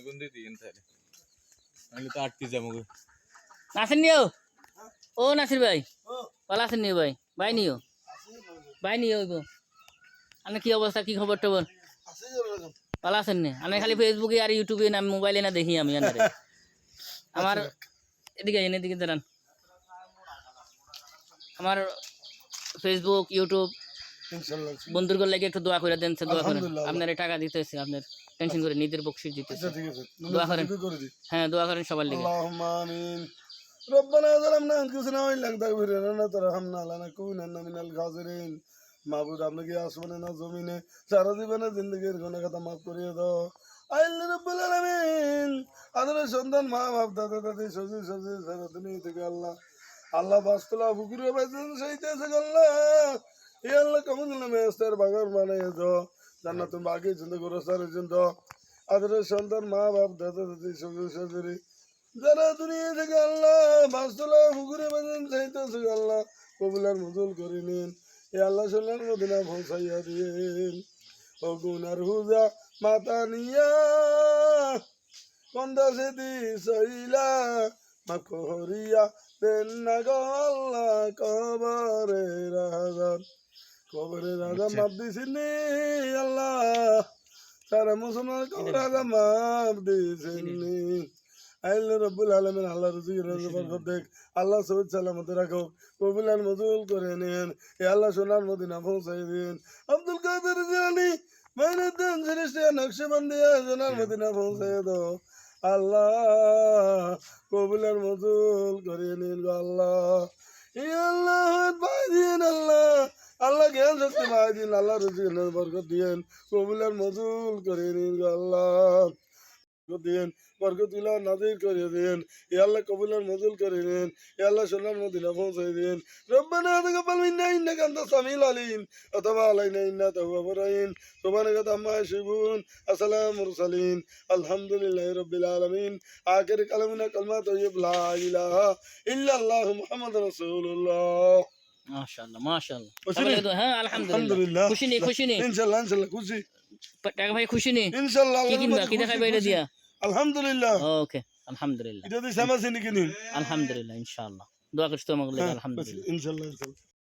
গুন্দি দিন তাহলে নাহলে তো আটকে যাবো নাসির নিও ও নাসির ভাই ভালো আছেন নিও ভাই ভাই নিও ভাই নিও আপনার কি অবস্থা কি খবর টবর ভালো আছেন নি আমি খালি ফেসবুকে আর ইউটিউবে না মোবাইলে না দেখি আমি আনারে আমার এদিকে দাঁড়ান আমার ফেসবুক ইউটিউব বন্ধুর লাগে একটু দোয়া করে দেন দোয়া করেন আপনার টাকা দিতেছে আপনার টেনশন করে নিজের বকশিশ দিতেছে দোয়া করেন হ্যাঁ দোয়া করেন সবার লাগে ربنا ظلمنا انفسنا وان لم تغفر لنا وترحمنا لنكونن من الخاسرين মাহবুব আপনাকে আসমানে না জমিনে সারা জীবনে জিন্দগির গুনাহ খাতা মাফ করিয়ে দাও আল্লাহ রাব্বুল আলামিন আদরের সন্তান মা বাপ দাদা দাদি সজি সারা দুনিয়া থেকে আল্লাহ বাস্তলা বুকুরে বেজেন সেইতেছে আল্লাহ এই আল্লাহ কেমন নামে আস্তার বাগার বানায় দাও জান্নাতুল বাকি জিন্দগি রসার জন্য আদরের সন্তান মা বাপ দাদা দাদি সজি সাজরি যারা দুনিয়া থেকে আল্লাহ বাস্তলা বুকুরে বেজেন সেইতেছে আল্লাহ কবুলার মজুল করে নিন এ আল্লাহ সোনার মদিনা পৌঁছাইয়া দিন ও গুনার হুজা মাতা নিয়া কন্দা সে দি সইলা মাকহরিয়া দেন না গো আল্লাহ কবরে রাজা মাপ দিছিনি আল্লাহ সারা মুসলমান রাজা মাপ দিছিনি আল্লাহ রাব্বুল আলামিন আল্লাহ রুজির বরকত দেখ আল্লাহ সহিত সালামতে রাখো কবুলার মজুল করে নেন এ আল্লাহ সোনার মদিনা পৌঁছাই দিন আব্দুল কাদের জিলানী মাইনুদ্দিন জিনিসটা নকশবন্দিয়া সোনার মদিনা পৌঁছাই দাও আল্লাহ কবুলার মজুল করে নিন আল্লাহ এ আল্লাহ ভাই দিন আল্লাহ জ্ঞান শক্তি ভাই দিন আল্লাহ রুজির বরকত দিয়েন কবুলার মজুল করে নিন আল্লাহ দিন বরকতুল্লাহ নাজির করে দিন এ আল্লাহ কবুলার মজুল করে দিন এ আল্লাহ সোনার মদিনা পৌঁছাই দিন রব্বানা তাকাব্বাল মিন্না ইন্নাকা আনতাস সামিউল আলিম ওয়া তুব আলাইনা ইন্নাকা তাওয়াবুর রহিম সুবহানাকা আম্মা ইয়াসিফুন আসসালামু মুরসালিন আলহামদুলিল্লাহি রাব্বিল আলামিন আখির কালামুনা কালমা তাইয়্যিব লা ইলাহা ইল্লাল্লাহ মুহাম্মাদুর রাসূলুল্লাহ মাশাআল্লাহ হ্যাঁ আলহামদুলিল্লাহ খুশি নেই ইনশাআল্লাহ খুশি টাকা ভাই খুশি নেই ইনশাআল্লাহ কি কিনবা কি দেখাইবা এটা দিয়া আলহামদুলিল্লাহ ওকে আলহামদুলিল্লাহ এটা দিয়ে সামাসিনি কিনি আলহামদুলিল্লাহ ইনশাআল্লাহ দোয়া করছি তোমাকে আলহামদুলিল্লাহ ইনশাআল্লাহ